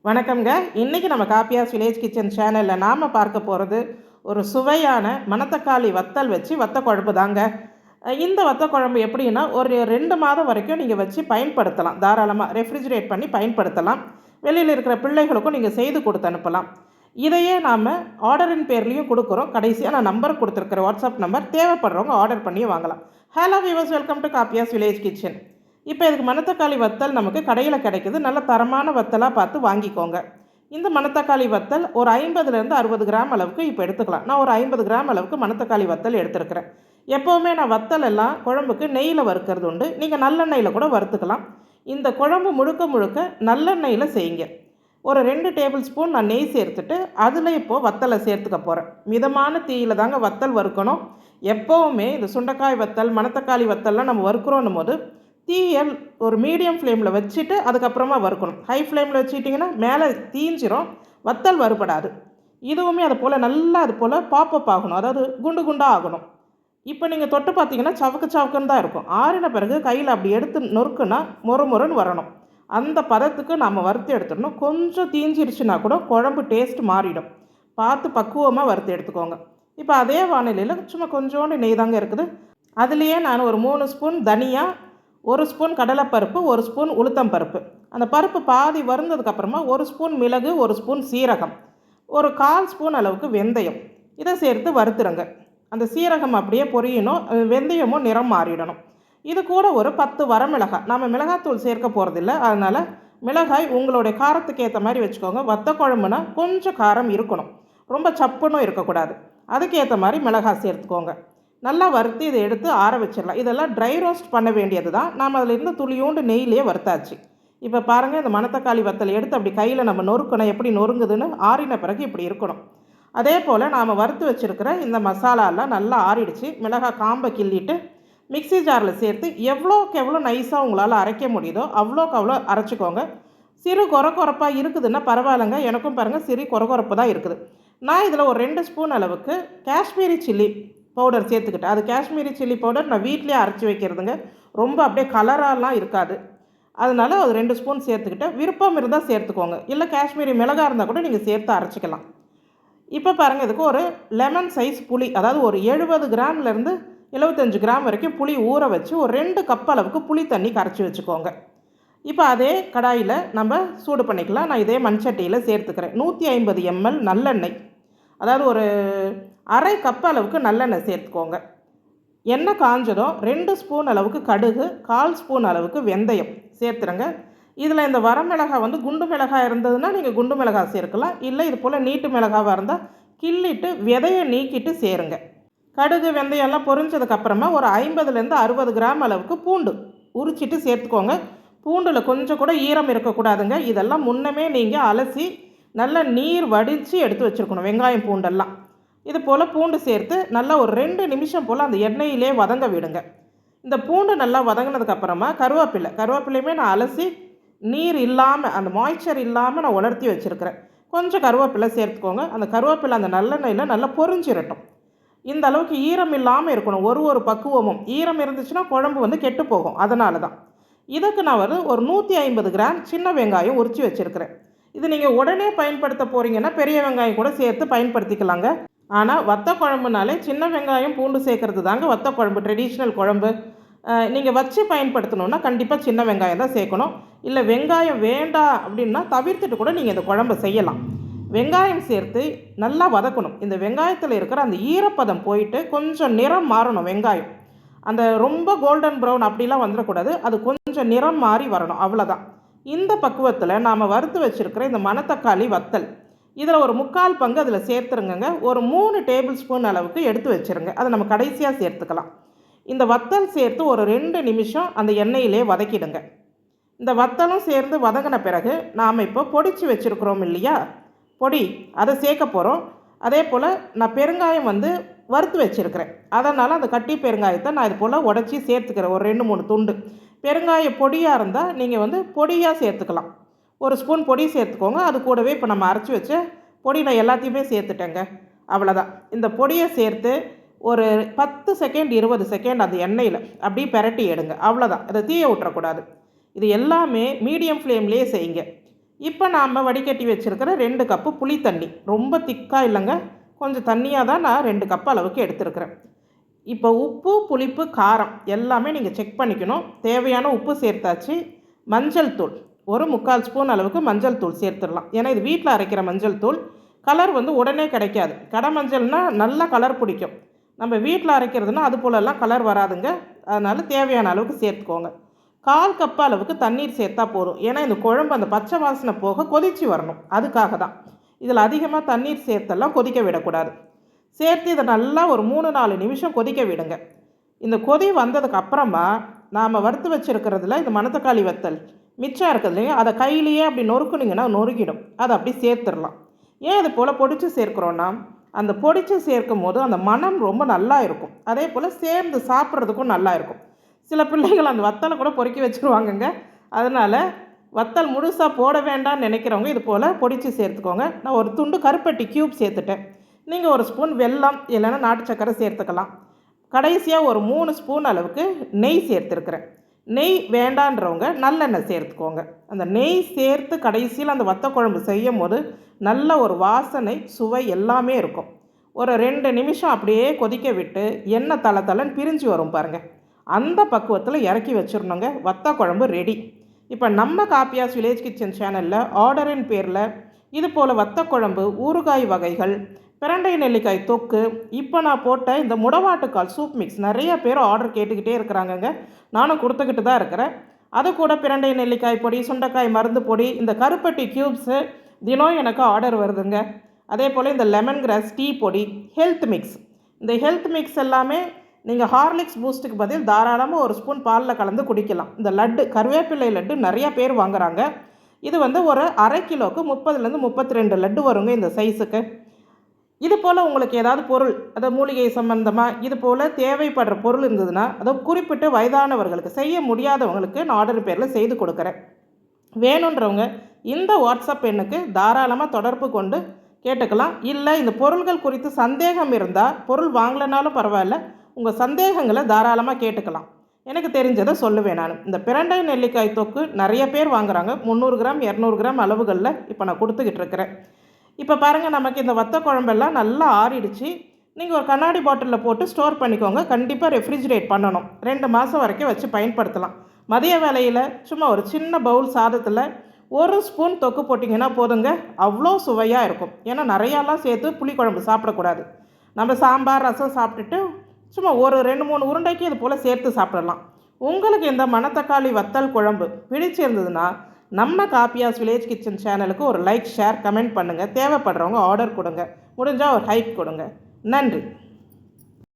வணக்கம்ங்க. இன்றைக்கி நம்ம காப்பியாஸ் வில்லேஜ் கிச்சன் சேனலில் நாம் பார்க்க போகிறது ஒரு சுவையான மணத்தக்காளி வத்தல் வச்சு வத்த குழம்பு தாங்க. இந்த வத்த குழம்பு எப்படின்னா ஒரு 2 மாதம் வரைக்கும் நீங்கள் வச்சு பயன்படுத்தலாம். தாராளமாக ரெஃப்ரிஜிரேட் பண்ணி பயன்படுத்தலாம். வெளியில் இருக்கிற பிள்ளைகளுக்கும் நீங்கள் செய்து கொடுத்து அனுப்பலாம். இதையே நாம் ஆர்டரின் பேர்லேயும் கொடுக்குறோம். கடைசியாக நான் நம்பர் கொடுத்துருக்குற வாட்ஸ்அப் நம்பர், தேவைப்படுறவங்க ஆர்டர் பண்ணி வாங்கலாம். Hello viewers, welcome to காப்பியாஸ் village kitchen. இப்போ இதுக்கு மணத்தக்காளி வத்தல் நமக்கு கடையில் கிடைக்குது. நல்ல தரமான வத்தலாக பார்த்து வாங்கிக்கோங்க. இந்த மணத்தக்காளி வத்தல் ஒரு 50லேருந்து 60 கிராம் அளவுக்கு இப்போ எடுத்துக்கலாம். நான் ஒரு 50 கிராம் அளவுக்கு மணத்தக்காளி வத்தல் எடுத்துருக்கிறேன். எப்போவுமே நான் வத்தல் எல்லாம் குழம்புக்கு நெய்யில் வறுக்கிறது உண்டு. நீங்கள் நல்லெண்ணெயில் கூட வறுத்துக்கலாம். இந்த குழம்பு முழுக்க முழுக்க நல்லெண்ணெயில் செய்யுங்க. ஒரு 2 டேபிள் ஸ்பூன் நான் நெய் சேர்த்துட்டு அதில் இப்போது வத்தலை சேர்த்துக்க போகிறேன். மிதமான தீயில் தாங்க வத்தல் வறுக்கணும். எப்போவுமே இந்த சுண்டைக்காய் வத்தல், மணத்தக்காளி வத்தல்லாம் நம்ம வறுக்கிறோன்னும் போது தீயை ஒரு மீடியம் ஃப்ளேமில் வச்சுட்டு அதுக்கப்புறமா வறுக்கணும். ஹை ஃப்ளேமில் வச்சுட்டிங்கன்னா மேலே தீஞ்சிரும், வத்தல் வறுபடாது. இதுவுமே அது போல் நல்லா அது போல் பாப்பப் ஆகணும், அதாவது குண்டு குண்டாக ஆகணும். இப்போ நீங்கள் தொட்டு பார்த்தீங்கன்னா சவுக்கு சவுக்குன்னு தான் இருக்கும். ஆறின பிறகு கையில் அப்படி எடுத்து நொறுக்குன்னா மொறுன்னு வரணும். அந்த பதத்துக்கு நம்ம வறுத்து எடுத்துடணும். கொஞ்சம் தீஞ்சிருச்சுன்னா கூட குழம்பு டேஸ்ட் மாறிடும். பார்த்து பக்குவமாக வறுத்து எடுத்துக்கோங்க. இப்போ அதே வானிலையில் சும்மா கொஞ்சோண்டு நெய் தாங்க இருக்குது. அதுலேயே நான் ஒரு 3 ஸ்பூன் தனியா, 1 ஸ்பூன் கடலைப்பருப்பு, 1 ஸ்பூன் உளுத்தம் பருப்பு, அந்த பருப்பு பாதி வறுந்ததுக்கப்புறமா 1 ஸ்பூன் மிளகு, 1 ஸ்பூன் சீரகம், ஒரு 1/4 ஸ்பூன் அளவுக்கு வெந்தயம், இதை சேர்த்து வறுத்துருங்க. அந்த சீரகம் அப்படியே பொரியணும், வெந்தயமும் நிறம் மாறிடணும். இது கூட ஒரு 10 வரமிளகாய். நம்ம மிளகாத்தூள் சேர்க்க போகிறதில்ல, அதனால் மிளகாய் உங்களுடைய காரத்துக்கு ஏற்ற மாதிரி வச்சுக்கோங்க. வத்த குழம்புனா கொஞ்சம் காரம் இருக்கணும், ரொம்ப சப்புன்னும் இருக்கக்கூடாது. அதுக்கேற்ற மாதிரி மிளகாய் சேர்த்துக்கோங்க. நல்லா வறுத்து இதை எடுத்து ஆற வச்சிடலாம். இதெல்லாம் ட்ரை ரோஸ்ட் பண்ண வேண்டியது தான். நாம் அதிலிருந்து துளியோண்டு நெய்லேயே வறுத்தாச்சு. இப்போ பாருங்கள், இந்த மணத்தக்காளி வத்தலை எடுத்து அப்படி கையில் நம்ம நொறுக்கணும். எப்படி நொறுங்குதுன்னு ஆறின பிறகு இப்படி இருக்கணும். அதே போல் நாம் வறுத்து வச்சுருக்கிற இந்த மசாலாலாம் நல்லா ஆறிடுச்சு. மிளகாய் காம்பை கிள்ளிட்டு மிக்சி ஜாரில் சேர்த்து எவ்வளோக்கு எவ்வளோ நைஸாக உங்களால் அரைக்க முடியுதோ அவ்வளோக்கு அவ்வளோ அரைச்சிக்கோங்க. சிறு கொரப்பாக இருக்குதுன்னா பரவாயில்லைங்க. எனக்கும் பாருங்கள் சிறு கொரப்பு தான் இருக்குது. நான் இதில் ஒரு 2 ஸ்பூன் அளவுக்கு காஷ்மீரி சில்லி பவுடர் சேர்த்துக்கிட்டேன். அது காஷ்மீரி சில்லி பவுடர் நான் வீட்டிலே அரைச்சி வைக்கிறதுங்க. ரொம்ப அப்படியே கலராலாம் இருக்காது. அதனால் அது 2 ஸ்பூன் சேர்த்துக்கிட்டேன். விருப்பம் இருந்தால் சேர்த்துக்கோங்க, இல்லை காஷ்மீரி மிளகாய் இருந்தால் கூட நீங்கள் சேர்த்து அரைச்சிக்கலாம். இப்போ பாருங்கள், இதுக்கு ஒரு லெமன் சைஸ் புளி, அதாவது ஒரு 70 கிராம்லேருந்து 75 கிராம் வரைக்கும் புளி ஊற வச்சு ஒரு 2 கப் அளவுக்கு புளி தண்ணி கரைச்சி வச்சுக்கோங்க. இப்போ அதே கடாயில் நம்ம சூடு பண்ணிக்கலாம். நான் இதே மண்சட்டியில் சேர்த்துக்கிறேன் 150 ml நல்லெண்ணெய், அதாவது ஒரு அரை கப் அளவுக்கு நல்லெண்ணெய் சேர்த்துக்கோங்க. எண்ணெய் காஞ்சதும் 2 ஸ்பூன் அளவுக்கு கடுகு, 1/4 ஸ்பூன் அளவுக்கு வெந்தயம் சேர்த்துருங்க. இதில் இந்த வரமிளகாய் குண்டு மிளகாய் இருந்ததுன்னா நீங்கள் குண்டு மிளகாய் சேர்க்கலாம், இல்லை இது போல் நீட்டு மிளகாவாக இருந்தால் கிள்ளிட்டு விதையை நீக்கிட்டு சேருங்க. கடுகு வெந்தயம்லாம் பொரிஞ்சதுக்கப்புறமா ஒரு 50லேருந்து 60 கிராம் அளவுக்கு பூண்டு உரிச்சிட்டு சேர்த்துக்கோங்க. பூண்டில் கொஞ்சம் கூட ஈரம் இருக்கக்கூடாதுங்க. இதெல்லாம் முன்னமே நீங்கள் அலசி நல்லா நீர் வடித்து எடுத்து வச்சுருக்கணும். வெங்காயம் பூண்டெல்லாம் இது போல் பூண்டு சேர்த்து நல்லா ஒரு 2 நிமிஷம் போல் அந்த எண்ணெயிலே வதங்க விடுங்க. இந்த பூண்டு நல்லா வதங்கினதுக்கப்புறமா கருவேப்பிலையுமே நான் அலசி நீர் இல்லாமல், அந்த மாய்ச்சர் இல்லாமல் நான் உலர்த்தி வச்சுருக்கிறேன். கொஞ்சம் கருவேப்பிலை சேர்த்துக்கோங்க. அந்த கருவேப்பிலை அந்த நல்லெண்ணெயில் நல்லா பொரிஞ்சிரட்டும். இந்த அளவுக்கு ஈரம் இல்லாமல் இருக்கணும். ஒரு பக்குவமும். ஈரம் இருந்துச்சுன்னா குழம்பு கெட்டு போகும். அதனால தான் இதுக்கு நான் ஒரு 150 கிராம் சின்ன வெங்காயம் உரித்து வச்சுருக்கிறேன். இது நீங்கள் உடனே பயன்படுத்த போகிறீங்கன்னா பெரிய வெங்காயம் கூட சேர்த்து பயன்படுத்திக்கலாங்க. ஆனால் வத்த குழம்புனாலே சின்ன வெங்காயம் பூண்டு சேர்க்கறது தாங்க வத்த குழம்பு ட்ரெடிஷ்னல் குழம்பு. நீங்கள் வச்சு பயன்படுத்தணுன்னா கண்டிப்பாக சின்ன வெங்காயம் தான் சேர்க்கணும். இல்லை வெங்காயம் வேண்டாம் அப்படின்னா தவிர்த்துட்டு கூட நீங்கள் இந்த குழம்பை செய்யலாம். வெங்காயம் சேர்த்து நல்லா வதக்கணும். இந்த வெங்காயத்தில் இருக்கிற அந்த ஈரப்பதம் போயிட்டு கொஞ்சம் நிறம் மாறணும். வெங்காயம் அந்த ரொம்ப கோல்டன் ப்ரௌன் அப்படிலாம் வந்துடக்கூடாது. அது கொஞ்சம் நிறம் மாறி வரணும், அவ்வளோதான். இந்த பக்குவத்தில் நாம் வறுத்து வச்சுருக்கிற இந்த மணத்தக்காளி வத்தல் இதில் ஒரு 3/4 பங்கு அதில் சேர்த்துருங்க. ஒரு 3 டேபிள் ஸ்பூன் அளவுக்கு எடுத்து வச்சுருங்க. அதை நம்ம கடைசியாக சேர்த்துக்கலாம். இந்த வத்தல் சேர்த்து ஒரு 2 நிமிஷம் அந்த எண்ணெயிலே வதக்கிடுங்க. இந்த வத்தலும் சேர்ந்து வதங்கின பிறகு நாம் இப்போ பொடிச்சு வச்சுருக்குறோம் இல்லையா பொடி, அதை சேர்க்க போகிறோம். அதே போல் நான் பெருங்காயம் வறுத்து வச்சுருக்கிறேன். அதனால் அந்த கட்டி பெருங்காயத்தை நான் இது போல் உடச்சி சேர்த்துக்கிறேன். ஒரு 2-3 துண்டு. பெருங்காய பொடியாக இருந்தால் நீங்கள் பொடியாக சேர்த்துக்கலாம். 1 ஸ்பூன் பொடி சேர்த்துக்கோங்க. அது கூடவே இப்போ நம்ம அரைச்சி வச்ச பொடி நான் எல்லாத்தையுமே சேர்த்துட்டேங்க. அவ்வளோதான். இந்த பொடியை சேர்த்து ஒரு 10 செகண்ட் 20 செகண்ட் அந்த எண்ணெயில் அப்படியே பெரட்டி எடுங்க. அவ்வளோதான். அதை தீய விட்டுறக்கூடாது. இது எல்லாமே மீடியம் ஃப்ளேம்லேயே செய்யுங்க. இப்போ நாம் வடிகட்டி வச்சுருக்கிற 2 கப்பு புளி தண்ணி, ரொம்ப திக்காக இல்லைங்க, கொஞ்சம் தண்ணியாக தான் நான் 2 கப் அளவுக்கு எடுத்துருக்கிறேன். இப்போ உப்பு, புளிப்பு, காரம் எல்லாமே நீங்கள் செக் பண்ணிக்கணும். தேவையான உப்பு சேர்த்தாச்சு. மஞ்சள் தூள் ஒரு 3/4 ஸ்பூன் அளவுக்கு மஞ்சள் தூள் சேர்த்துடலாம். ஏன்னா இது வீட்டில் அரைக்கிற மஞ்சள் தூள். கலர் உடனே கிடைக்காது. கடை மஞ்சள்னால் நல்லா கலர் பிடிக்கும். நம்ம வீட்டில் அரைக்கிறதுனா அது போலலாம் கலர் வராதுங்க. அதனால் தேவையான அளவுக்கு சேர்த்துக்கோங்க. 1/4 கப் அளவுக்கு தண்ணீர் சேர்த்தா போதும். ஏன்னா இந்த குழம்பு அந்த பச்சை வாசனை போக கொதித்து வரணும். அதுக்காக தான். இதில் அதிகமாக தண்ணீர் சேர்த்தெல்லாம் கொதிக்க விடக்கூடாது. சேர்த்து இதை நல்லா ஒரு 3-4 நிமிஷம் கொதிக்க விடுங்க. இந்த கொதி வந்ததுக்கு அப்புறமா நாம் வறுத்து வச்சுருக்கிறதுல இந்த மணத்தக்காளி வத்தல் மிச்சம் இருக்குது இல்லைங்க, அதை கையிலேயே அப்படி நொறுக்குனிங்கன்னா நொறுக்கிடும். அதை அப்படி சேர்த்துடலாம். ஏன் இது போல் பொடிச்சு சேர்க்குறோன்னா, அந்த பொடிச்சு சேர்க்கும் போது அந்த மனம் ரொம்ப நல்லா இருக்கும். அதே போல் சேர்ந்து சாப்பிட்றதுக்கும் நல்லா இருக்கும். சில பிள்ளைகள் அந்த வத்தலை கூட பொறுக்கி வச்சுருவாங்கங்க. அதனால் வத்தல் முழுசாக போட வேண்டாம்னு நினைக்கிறவங்க இது போல் பொடிச்சு சேர்த்துக்கோங்க. நான் ஒரு துண்டு கருப்பட்டி க்யூப் சேர்த்துட்டேன். நீங்கள் ஒரு ஸ்பூன் வெல்லம் இல்லைன்னா நாட்டு சக்கரை சேர்த்துக்கலாம். கடைசியாக ஒரு 3 ஸ்பூன் அளவுக்கு நெய் சேர்த்துருக்குறேன். நெய் வேண்டான்றவங்க நல்லெண்ணெய் சேர்த்துக்கோங்க. அந்த நெய் சேர்த்து கடைசியில் அந்த வத்த குழம்பு செய்யும் போது நல்ல ஒரு வாசனை, சுவை எல்லாமே இருக்கும். ஒரு 2 நிமிஷம் அப்படியே கொதிக்க விட்டு எண்ணெய் தளன்னு பிரிஞ்சு வரும் பாருங்கள். அந்த பக்குவத்தில் இறக்கி வச்சிடணுங்க. வத்த குழம்பு ரெடி. இப்போ நம்ம காப்பியாஸ் வில்லேஜ் கிச்சன் சேனலில் ஆர்டரின் பேரில் இது போல் வத்த குழம்பு, ஊறுகாய் வகைகள், பிரண்டை நெல்லிக்காய் தொக்கு, இப்போ நான் போட்ட இந்த முடவாட்டுக்கால் சூப் மிக்ஸ் நிறைய பேர் ஆர்டர் கேட்டுக்கிட்டே இருக்கிறாங்கங்க. நானும் கொடுத்துக்கிட்டு தான் இருக்கிறேன். அது கூட பிரண்டை நெல்லிக்காய் பொடி, சுண்டைக்காய் மருந்து பொடி, இந்த கருப்பட்டி க்யூப்ஸு தினம் எனக்கு ஆர்டர் வருதுங்க. அதே போல் இந்த லெமன் கிராஸ் டீ பொடி, ஹெல்த் மிக்ஸ். இந்த ஹெல்த் மிக்ஸ் எல்லாமே நீங்கள் ஹார்லிக்ஸ் பூஸ்ட்டுக்கு பதில் தாராளமாக ஒரு ஸ்பூன் பாலில் கலந்து குடிக்கலாம். இந்த லட்டு, கருவேப்பிள்ளை லட்டு நிறையா பேர் வாங்குகிறாங்க. இது ஒரு 1/2 கிலோவுக்கு 30லேருந்து 32 லட்டு வருங்க இந்த சைஸுக்கு. இது போல் உங்களுக்கு ஏதாவது பொருள், அதாவது மூலிகை சம்பந்தமாக இது போல் தேவைப்படுற பொருள் இருந்ததுன்னா, அதை குறிப்பிட்டு வயதானவர்களுக்கு, செய்ய முடியாதவங்களுக்கு நான் ஆர்டர் பேரில் செய்து கொடுக்குறேன். வேணுன்றவங்க இந்த வாட்ஸ்அப் எண்ணுக்கு தாராளமாக தொடர்பு கொண்டு கேட்டுக்கலாம். இல்லை இந்த பொருள்கள் குறித்து சந்தேகம் இருந்தால், பொருள் வாங்கலைனாலும் பரவாயில்ல, உங்கள் சந்தேகங்களை தாராளமாக கேட்டுக்கலாம். எனக்கு தெரிஞ்சதை சொல்லுவேன் நான். இந்த பிரண்டை நெல்லிக்காய் தொக்கு நிறைய பேர் வாங்குகிறாங்க. 300 கிராம் 200 கிராம் அளவுகளில் இப்போ நான் கொடுத்துக்கிட்டு இருக்கிறேன். இப்போ பாருங்கள், நமக்கு இந்த வத்த குழம்பெல்லாம் நல்லா ஆறிடுச்சு. நீங்கள் ஒரு கண்ணாடி பாட்டிலில் போட்டு ஸ்டோர் பண்ணிக்கோங்க. கண்டிப்பாக ரெஃப்ரிஜிரேட் பண்ணணும். 2 மாதம் வரைக்கும் வச்சு பயன்படுத்தலாம். மதிய வேளையில் சும்மா ஒரு சின்ன பவுல் சாதத்தில் 1 ஸ்பூன் தொக்கு போட்டிங்கன்னா போதுங்க. அவ்வளோ சுவையாக இருக்கும். ஏன்னா நிறையாலாம் சேர்த்து புளிக்குழம்பு சாப்பிடக்கூடாது. நம்ம சாம்பார், ரசம் சாப்பிட்டுட்டு சும்மா ஒரு 2-3 உருண்டைக்கு இது போல் சேர்த்து சாப்பிடலாம். உங்களுக்கு இந்த மணத்தக்காளி வத்தல் குழம்பு பிடிச்சிருந்ததுன்னா நம்ம காப்பியாஸ் வில்லேஜ் கிச்சன் சேனலுக்கு ஒரு லைக், ஷேர், கமெண்ட் பண்ணுங்கள். தேவைப்படுறவங்க ஆர்டர் கொடுங்க. முடிஞ்சால் ஒரு ஹைப் கொடுங்க. நன்றி.